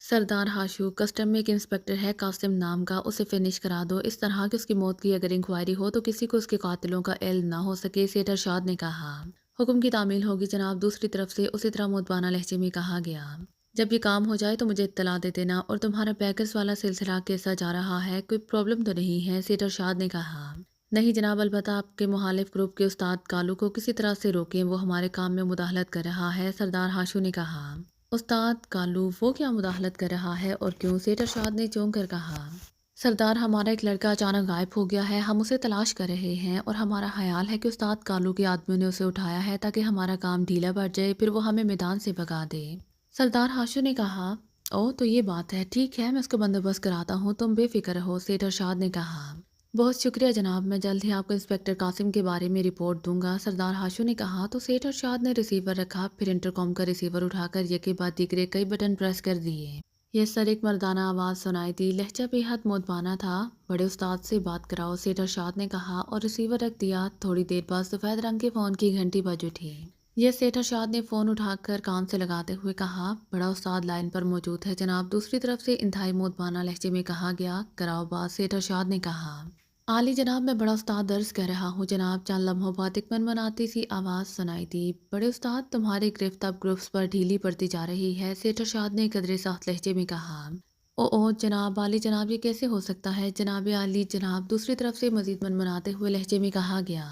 سردار Hashoo custom میں ایک inspector ہے قاسم نام کا، اسے فنش کرا دو۔ اس طرح کہ اس کی موت کی اگر انکوائری ہو تو کسی کو اس کے قاتلوں کا علم نہ ہو سکے، سیٹ ارشاد نے کہا۔ حکم کی تعمیل ہوگی جناب۔ دوسری طرف سے اسی طرح مودبانہ لہجے میں کہا گیا، جب یہ کام ہو جائے تو مجھے اطلاع دے دینا۔ اور تمہارا پیکرز والا سلسلہ کیسا جا رہا ہے؟ کوئی پرابلم تو نہیں ہے؟ سیٹ ارشاد نے کہا۔ نہیں جناب، البتہ آپ کے مخالف گروپ کے استاد کالو کو کسی طرح سے روکیں، وہ ہمارے کام میں مداخلت کر رہا ہے، سردار ہاشو نے کہا۔ استاد کالو وہ کیا مداخلت کر رہا ہے اور کیوں؟ سیٹ ارشاد نے چونک کر کہا۔ سردار، ہمارا ایک لڑکا اچانک غائب ہو گیا ہے، ہم اسے تلاش کر رہے ہیں اور ہمارا خیال ہے کہ استاد کالو کے آدمیوں نے اسے اٹھایا ہے تاکہ ہمارا کام ڈھیلا پڑ جائے، پھر وہ ہمیں میدان سے بھگا دے۔ سردار ہاشو نے کہا۔ او تو یہ بات ہے، ٹھیک ہے میں اس کا بندوبست کراتا ہوں، تم بے فکر رہو، سیٹ ارشاد نے کہا۔ بہت شکریہ جناب، میں جلد ہی آپ کو انسپکٹر قاسم کے بارے میں رپورٹ دوں گا، سردار ہاشو نے کہا۔ تو سیٹ ارشاد نے ریسیور رکھا، پھر انٹرکام کا ریسیور اٹھا کر یکے بعد دیگرے کئی بٹن پریس کر دیے۔ یہ سر ایک مردانہ آواز سنائی دی، لہجہ بے حد مودبانہ تھا۔ بڑے استاد سے بات کراؤ، سیٹ ارشاد نے کہا اور ریسیور رکھ دیا۔ تھوڑی دیر بعد سفید رنگ کے فون کی گھنٹی بج اٹھی۔ یہ سیٹ ارشاد نے فون اٹھا کر کان سے لگاتے ہوئے کہا، بڑا استاد لائن پر موجود ہے جناب۔ دوسری طرف سے انتہائی مودبانہ لہجے میں کہا گیا، کراؤ بات، سیٹ ارشاد نے کہا۔ عالی جناب، میں بڑا استاد درس کہہ رہا ہوں جناب۔ چند لمحوں بعد ایک منمناتی سی آواز سنائی دی، بڑے استاد تمہاری گرفت اب گروپس پر ڈھیلی پڑتی جا رہی ہے، سیٹ ارشاد نے قدرے سخت لہجے میں کہا۔ او جناب عالی جناب، یہ کیسے ہو سکتا ہے جناب عالی جناب؟ دوسری طرف سے مزید منمناتے ہوئے لہجے میں کہا گیا۔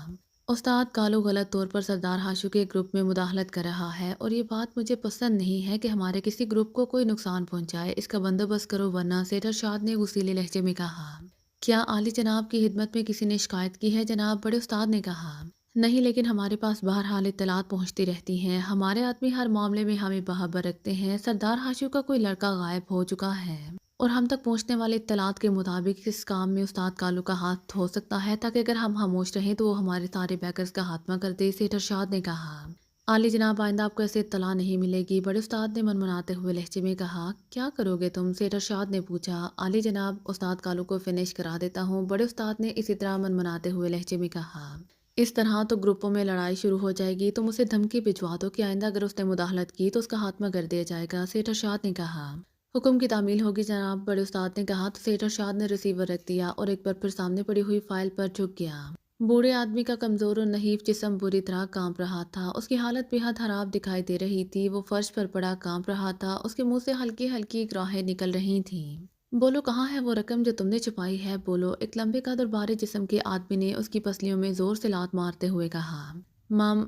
استاد کالو غلط طور پر سردار ہاشو کے گروپ میں مداخلت کر رہا ہے اور یہ بات مجھے پسند نہیں ہے کہ ہمارے کسی گروپ کو کوئی نقصان پہنچائے، اس کا بندوبست کرو ورنہ، سیٹ ارشاد نے غصیلے لہجے میں کہا۔ کیا عالی جناب کی خدمت میں کسی نے شکایت کی ہے جناب؟ بڑے استاد نے کہا۔ نہیں، لیکن ہمارے پاس بہرحال اطلاعات پہنچتی رہتی ہیں، ہمارے آدمی ہر معاملے میں ہمیں باخبر رکھتے ہیں۔ سردار ہاشو کا کوئی لڑکا غائب ہو چکا ہے اور ہم تک پہنچنے والے اطلاعات کے مطابق اس کام میں استاد کالو کا ہاتھ ہو سکتا ہے، تاکہ اگر ہم خاموش رہیں تو وہ ہمارے سارے بیکرز کا خاتمہ کر دے، سیٹ ارشاد نے کہا۔ عالی جناب آئندہ آپ کو ایسے اطلاع نہیں ملے گی، بڑے استاد نے منمناتے ہوئے لہجے میں کہا۔ کیا کرو گے تم؟ سیٹ ارشاد نے پوچھا۔ عالی جناب استاد کالو کو فنش کرا دیتا ہوں، بڑے استاد نے اسی طرح منمناتے ہوئے لہجے میں کہا۔ اس طرح تو گروپوں میں لڑائی شروع ہو جائے گی، تم اسے دھمکی بھجوا دو کہ آئندہ اگر اس نے مداخلت کی تو اس کا خاتمہ کر دیا جائے گا، سیٹ ارشاد نے کہا۔ حکم کی تعمیل ہوگی جناب، بڑے استاد نے کہا۔ تو سیٹ ارشاد نے ریسیور رکھ دیا اور ایک بار پھر سامنے پڑی ہوئی فائل پر جھک گیا۔ بوڑھے آدمی کا کمزور اور نحیف جسم بری طرح کانپ رہا تھا، اس کی حالت بے حد خراب دکھائی دے رہی تھی، وہ فرش پر پڑا کانپ رہا تھا، اس کے منہ سے ہلکی ہلکی گراہیں نکل رہی تھیں۔ بولو کہاں ہے وہ رقم جو تم نے چھپائی ہے، بولو، ایک لمبے قد اور بھاری جسم کے آدمی نے اس کی پسلیوں میں زور سے لات مارتے ہوئے کہا۔ مام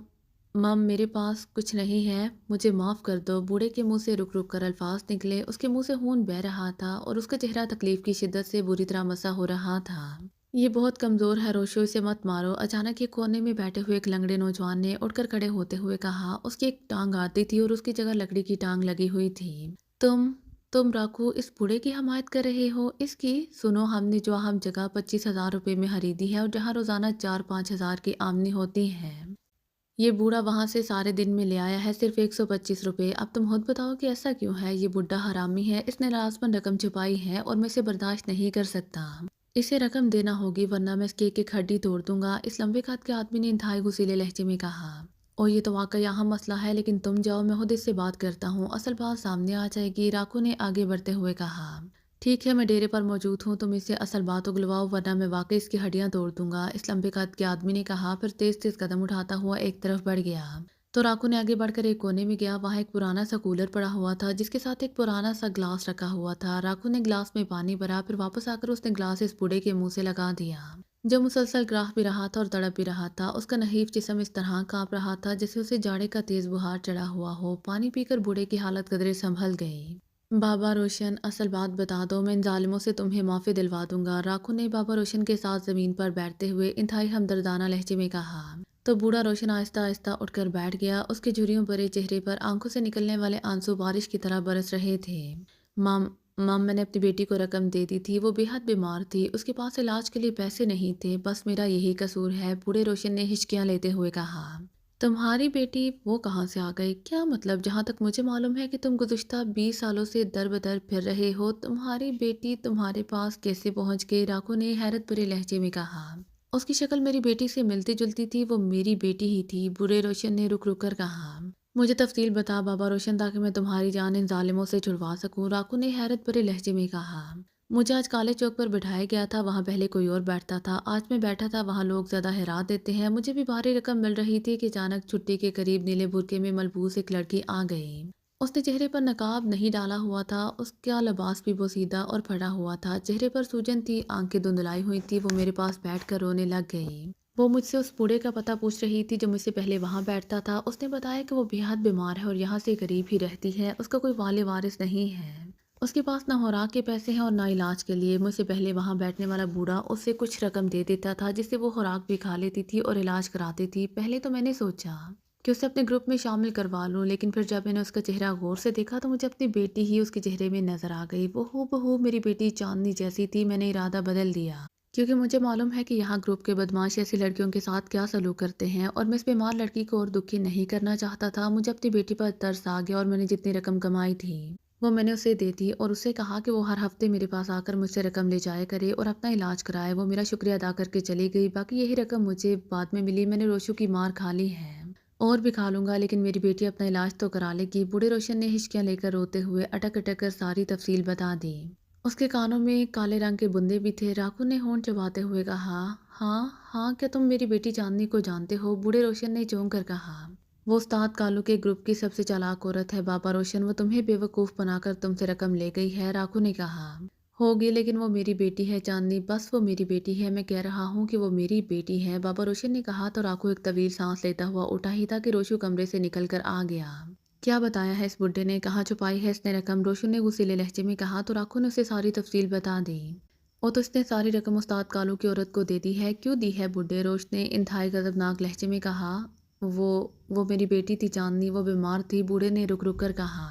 مام میرے پاس کچھ نہیں ہے، مجھے معاف کر دو، بوڑھے کے منہ سے رک رک کر الفاظ نکلے، اس کے منہ سے خون بہہ رہا تھا اور اس کا چہرہ تکلیف کی شدت سے بری طرح مسح ہو رہا تھا۔ یہ بہت کمزور ہے روشو، اسے مت مارو، اچانک ایک کونے میں بیٹھے ہوئے ایک لنگڑے نوجوان نے اٹھ کر کھڑے ہوتے ہوئے کہا۔ اس کی ایک ٹانگ آتی تھی اور اس کی جگہ لکڑی کی ٹانگ لگی ہوئی تھی۔ تم راکو اس بوڑھے کی حمایت کر رہے ہو؟ اس کی سنو، ہم نے جو اہم جگہ 25,000 روپے میں خریدی ہے اور جہاں روزانہ 4-5 ہزار کی آمدنی ہوتی ہے، یہ بوڑھا وہاں سے سارے دن میں لے آیا ہے صرف 125 روپے۔ اب تم خود بتاؤ کہ ایسا کیوں ہے؟ یہ بڈھا حرامی ہے، اس نے لازماً رقم چھپائی ہے اور میں اسے برداشت نہیں کر سکتا۔ اسے رقم دینا ہوگی ورنہ میں اس کی ایک ایک ہڈی توڑ دوں گا، اس لمبے قد کے آدمی نے انتہائی غصیلے لہجے میں کہا۔ اور یہ تو واقعی اہم مسئلہ ہے، لیکن تم جاؤ، میں خود اس سے بات کرتا ہوں، اصل بات سامنے آ جائے گی، راکو نے آگے بڑھتے ہوئے کہا۔ ٹھیک ہے، میں ڈیرے پر موجود ہوں، تم اس سے اصل بات اگلواؤ ورنہ میں واقعی اس کی ہڈیاں توڑ دوں گا، اس لمبے قد کے آدمی نے کہا، پھر تیز تیز قدم اٹھاتا ہوا ایک طرف بڑھ گیا۔ تو راکو نے آگے بڑھ کر ایک کونے میں گیا، وہاں ایک پرانا سا کولر پڑا ہوا تھا جس کے ساتھ ایک پرانا سا گلاس رکھا ہوا تھا۔ راکو نے گلاس میں پانی بھرا، پھر واپس آ کر اس نے گلاس اس بوڑھے کے منہ سے لگا دیا، جو مسلسل گراہ بھی رہا تھا اور تڑپ بھی رہا تھا۔ اس کا نحیف جسم اس طرح کانپ رہا تھا جیسے اسے جاڑے کا تیز بخار چڑھا ہوا ہو۔ پانی پی کر بوڑھے کی حالت قدرے سنبھل گئی۔ بابا روشن، اصل بات بتا دو، میں ان ظالموں سے تمہیں معافی دلوا دوں گا، راکو نے بابا روشن کے ساتھ زمین پر بیٹھتے ہوئے انتہائی ہمدردانہ لہجے میں کہا۔ تو بوڑھا روشن آہستہ آہستہ اٹھ کر بیٹھ گیا، اس کے جھریوں بھرے چہرے پر آنکھوں سے نکلنے والے آنسو بارش کی طرح برس رہے تھے۔ مام میں نے اپنی بیٹی کو رقم دے دی تھی، وہ بے حد بیمار تھی، اس کے پاس علاج کے لیے پیسے نہیں تھے، بس میرا یہی قصور ہے، بوڑھے روشن نے ہچکیاں لیتے ہوئے کہا۔ تمہاری بیٹی وہ کہاں سے آ گئی؟ کیا مطلب؟ جہاں تک مجھے معلوم ہے کہ تم گزشتہ 20 سالوں سے در بدر پھر رہے ہو، تمہاری بیٹی تمہارے پاس کیسے پہنچ گئی؟ راکو نے حیرت بھرے لہجے میں کہا۔ اس کی شکل میری بیٹی سے ملتی جلتی تھی، وہ میری بیٹی ہی تھی، بوڑھے روشن نے رک رک کر کہا۔ مجھے تفصیل بتا بابا روشن تاکہ میں تمہاری جان ان ظالموں سے چھڑوا سکوں، راکو نے حیرت بھرے لہجے میں کہا۔ مجھے آج کالے چوک پر بٹھایا گیا تھا، وہاں پہلے کوئی اور بیٹھتا تھا، آج میں بیٹھا تھا، وہاں لوگ زیادہ حیرات دیتے ہیں۔ مجھے بھی بھاری رقم مل رہی تھی کہ اچانک چھٹی کے قریب نیلے برقعے میں ملبوس ایک لڑکی آ گئی۔ اس نے چہرے پر نقاب نہیں ڈالا ہوا تھا، اس کا لباس بھی بوسیدہ اور پھٹا ہوا تھا، چہرے پر سوجن تھی، آنکھیں دھندلائی ہوئی تھی۔ وہ میرے پاس بیٹھ کر رونے لگ گئی۔ وہ مجھ سے اس بوڑھے کا پتہ پوچھ رہی تھی جو مجھ سے پہلے وہاں بیٹھتا تھا۔ اس نے بتایا کہ وہ بے حد بیمار ہے اور یہاں سے قریب ہی رہتی ہے، اس کا کوئی والد وارث نہیں ہے، اس کے پاس نہ خوراک کے پیسے ہیں اور نہ علاج کے لیے۔ مجھ سے پہلے وہاں بیٹھنے والا بوڑھا اس سے کچھ رقم دے دیتا تھا جس سے وہ خوراک بھی کھا لیتی تھی اور علاج کراتی تھی۔ پہلے تو میں نے سوچا کہ اسے اپنے گروپ میں شامل کروا لوں، لیکن پھر جب میں نے اس کا چہرہ غور سے دیکھا تو مجھے اپنی بیٹی ہی اس کے چہرے میں نظر آ گئی۔ وہ ہو بہو میری بیٹی چاندنی جیسی تھی۔ میں نے ارادہ بدل دیا کیونکہ مجھے معلوم ہے کہ یہاں گروپ کے بدماش ایسی لڑکیوں کے ساتھ کیا سلوک کرتے ہیں، اور میں اس بیمار لڑکی کو اور دکھی نہیں کرنا چاہتا تھا۔ مجھے اپنی بیٹی پر ترس آ گیا اور میں نے جتنی رقم کمائی تھی وہ میں نے اسے دے دی اور اسے کہا کہ وہ ہر ہفتے میرے پاس آ کر مجھ سے رقم لے جایا کرے اور اپنا علاج کرائے۔ وہ میرا شکریہ ادا کر کے چلی گئی۔ باقی یہی رقم مجھے بعد میں ملی۔ میں نے روشو کی مار کھا لی ہے اور بھی کھا لوں گا، لیکن میری بیٹی اپنا علاج تو کرا لے گی۔ بوڑھے روشن نے ہچکیاں لے کر روتے ہوئے اٹک اٹک کر ساری تفصیل بتا دی۔ اس کے کانوں میں کالے رنگ کے بندے بھی تھے۔ راکو نے ہونٹ چباتے ہوئے کہا، ہاں ہاں، کیا تم میری بیٹی چاندنی کو جانتے ہو؟ بوڑھے روشن نے چونک کر کہا، وہ استاد کالو کے گروپ کی سب سے چالاک عورت ہے بابا روشن، وہ تمہیں بے وقوف بنا کر تم سے رقم لے گئی ہے۔ راکو نے کہا، ہوگی، لیکن وہ میری بیٹی ہے چاندنی، بس وہ میری بیٹی ہے، میں کہہ رہا ہوں کہ وہ میری بیٹی ہے، بابا روشن نے کہا تو راکو ایک طویل سانس لیتا ہوا اٹھا ہی تھا کہ روشو کمرے سے نکل کر آ گیا۔ کیا بتایا ہے اس بڈھے نے؟ کہاں چھپائی ہے اس نے رقم؟ روشو نے غصیلے لہجے میں کہا تو راکو نے اسے ساری تفصیل بتا دی۔ اور تو اس نے ساری رقم استاد کالو کی عورت کو دے دی ہے؟ کیوں دی ہے بڈھے؟ روش نے انتہائی غضبناک لہجے میں کہا، وہ میری بیٹی تھی چاندنی، وہ بیمار تھی۔ بوڑھے نے رک رک کر کہا،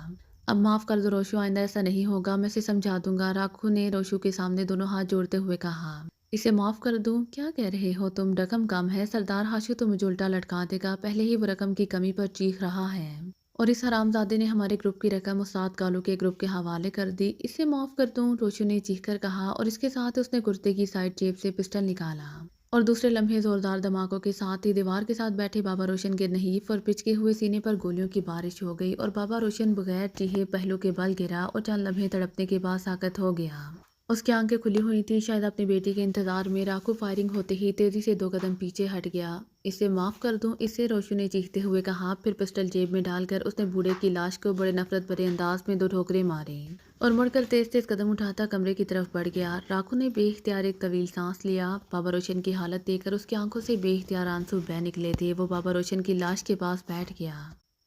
اب معاف کر دو روشو، آئندہ ایسا نہیں ہوگا، میں اسے سمجھا دوں گا۔ راکو نے روشو کے سامنے دونوں ہاتھ جوڑتے ہوئے کہا، اسے معاف کر دوں؟ کیا کہہ رہے ہو تم؟ رقم کم ہے، سردار ہاشو تو مجھے الٹا لٹکا دے گا، پہلے ہی وہ رقم کی کمی پر چیخ رہا ہے اور اس حرامزادے نے ہمارے گروپ کی رقم استاد کالو کے گروپ کے حوالے کر دی۔ اسے معاف کر دوں؟ روشو نے چیخ کر کہا اور اس کے ساتھ اس نے کرتے کی سائیڈ جیب سے پسٹل نکالا اور دوسرے لمحے زوردار دھماکوں کے ساتھ ہی دیوار کے ساتھ بیٹھے بابا روشن کے نحیف اور پچکے ہوئے سینے پر گولیوں کی بارش ہو گئی اور بابا روشن بغیر چیخے پہلو کے بل گرا اور چند لمحے تڑپنے کے بعد ساکت ہو گیا۔ اس کی آنکھیں کھلی ہوئی تھی، شاید اپنی بیٹی کے انتظار میں۔ راکو فائرنگ ہوتے ہی تیزی سے 2 قدم پیچھے ہٹ گیا۔ اسے معاف کر دوں؟ اسے روشو نے چیختے ہوئے کہا، پھر پسٹل جیب میں ڈال کر اس نے بوڑھے کی لاش کو بڑے نفرت بھرے انداز میں 2 ٹھوکریں ماری اور مڑ کر تیز تیز قدم اٹھاتا کمرے کی طرف بڑھ گیا۔ راکو نے بے اختیار ایک طویل سانس لیا۔ بابا روشن کی حالت دیکھ کر اس کی آنکھوں سے بے اختیار آنسو بہہ نکلے تھے۔ وہ بابا روشن کی لاش کے پاس بیٹھ گیا۔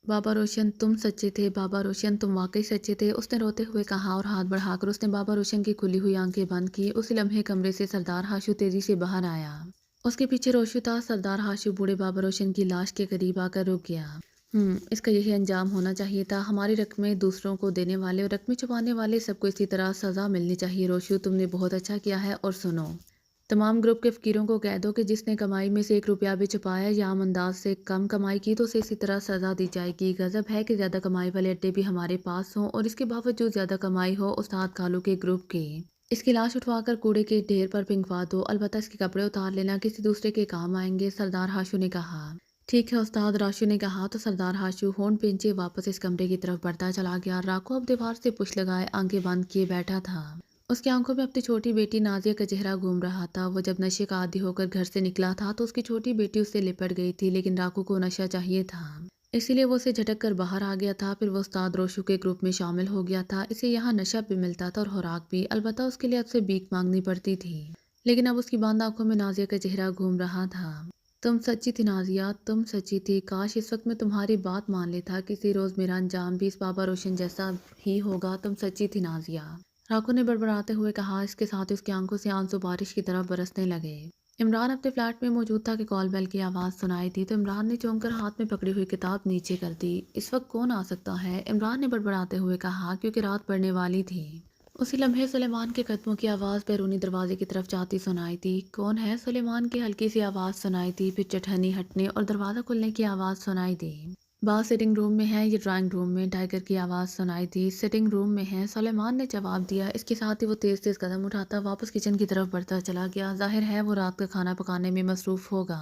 بابا روشن تم سچے تھے، بابا روشن تم واقعی سچے تھے، اس نے روتے ہوئے کہا اور ہاتھ بڑھا کر اس نے بابا روشن کی کھلی ہوئی آنکھیں بند کی۔ اسی لمحے کمرے سے سردار ہاشو تیزی سے باہر آیا۔ اس کے پیچھے روشو تھا۔ سردار ہاشو بوڑھے بابا روشن کی لاش کے قریب آ کر رک گیا۔ اس کا یہی انجام ہونا چاہیے تھا۔ ہماری رقمیں دوسروں کو دینے والے اور رقمیں چھپانے والے سب کو اسی طرح سزا ملنی چاہیے۔ روشو تم نے بہت اچھا کیا ہے، اور سنو، تمام گروپ کے فقیروں کو کہہ دو کہ جس نے کمائی میں سے 1 روپیہ بھی چھپایا یا عام انداز سے کم کمائی کی تو اسے اسی طرح سزا دی جائے گی۔ غضب ہے کہ زیادہ کمائی والے اڈے بھی ہمارے پاس ہوں اور اس کے باوجود زیادہ کمائی ہو استاد کالو کے گروپ کی۔ اس کی لاش اٹھوا کر کوڑے کے ڈھیر پر پھینکوا دو، البتہ اس کے کپڑے اتار لینا، کسی دوسرے کے کام آئیں گے، سردار ہاشو نے کہا۔ ٹھیک ہے استاد، راشو نے کہا تو سردار ہاشو ہونٹ پینچے واپس اس کمرے کی طرف بڑھتا چلا گیا۔ راکو اب دیوار سے پش لگائے آنکھیں بند کیے بیٹھا تھا۔ اس کی آنکھوں میں اپنی چھوٹی بیٹی نازیہ کا چہرہ گھوم رہا تھا۔ وہ جب نشے کا عادی ہو کر گھر سے نکلا تھا تو اس کی چھوٹی بیٹی اس سے لپٹ گئی تھی، لیکن راکو کو نشہ چاہیے تھا، اسی لیے وہ اسے جھٹک کر باہر آ گیا تھا۔ پھر وہ استاد روشو کے گروپ میں شامل ہو گیا تھا۔ اسے یہاں نشہ بھی ملتا تھا اور خوراک بھی، البتہ اس کے لیے اب سے بھیک مانگنی پڑتی تھی، لیکن اب اس کی بند آنکھوں میں نازیہ کا چہرہ گھوم رہا تھا۔ تم سچی تھی نازیہ، تم سچی تھی، کاش اس وقت میں تمہاری بات مان لیتا، کسی روز میرا انجام بھی اس بابا روشن جیسا ہی ہوگا، تم سچی تھی نازیہ، راکو نے بڑبڑاتے ہوئے کہا۔ اس کے ساتھ اس کی آنکھوں سے آنسو بارش کی طرح برسنے لگے۔ عمران اپنے فلیٹ میں موجود تھا کہ کال بیل کی آواز سنائی دی تو عمران نے چونک کر ہاتھ میں پکڑی ہوئی کتاب نیچے کر دی۔ اس وقت کون آ سکتا ہے؟ عمران نے بڑبڑاتے ہوئے کہا، کیونکہ رات پڑنے والی تھی۔ اسی لمحے سلیمان کے قدموں کی آواز بیرونی دروازے کی طرف جاتی سنائی دی۔ کون ہے؟ سلیمان کی ہلکی سی آواز سنائی دی، پھر چٹھنی ہٹنے اور دروازہ کھلنے کی آواز سنائی دی۔ باز سٹنگ روم میں ہے، یہ ڈرائنگ روم میں، ٹائیگر کی آواز سنائی دی۔ سٹنگ روم میں ہے، سلیمان نے جواب دیا۔ اس کے ساتھ ہی وہ تیز تیز قدم اٹھاتا واپس کچن کی طرف بڑھتا چلا گیا۔ ظاہر ہے وہ رات کا کھانا پکانے میں مصروف ہوگا۔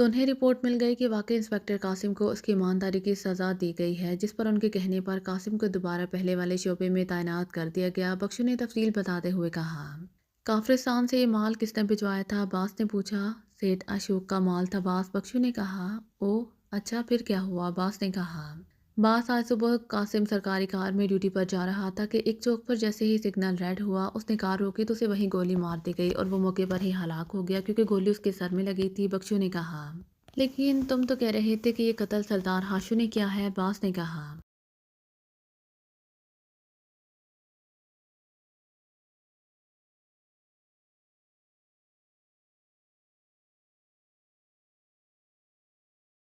تو انہیں رپورٹ مل گئی کہ واقعی انسپکٹر قاسم کو اس کی ایمانداری کی سزا دی گئی ہے، جس پر ان کے کہنے پر قاسم کو دوبارہ پہلے والے شعبے میں تعینات کر دیا گیا۔ بخشو نے تفصیل بتاتے ہوئے کہا، کافرستان سے یہ مال کس نے بھجوایا تھا؟ عباس نے پوچھا۔ سیٹھ اشوک کا مال تھا باس، بخشو نے کہا۔ او اچھا، پھر کیا ہوا؟ عباس نے کہا، باس آج صبح قاسم سرکاری کار میں ڈیوٹی پر جا رہا تھا کہ ایک چوک پر جیسے ہی سگنل ریڈ ہوا اس نے کار روکی تو اسے وہیں گولی مار دی گئی اور وہ موقع پر ہی ہلاک ہو گیا کیونکہ گولی اس کے سر میں لگی تھی۔ بخشو نے کہا، لیکن تم تو کہہ رہے تھے کہ یہ قتل سردار ہاشو نے کیا ہے؟ عباس نے کہا،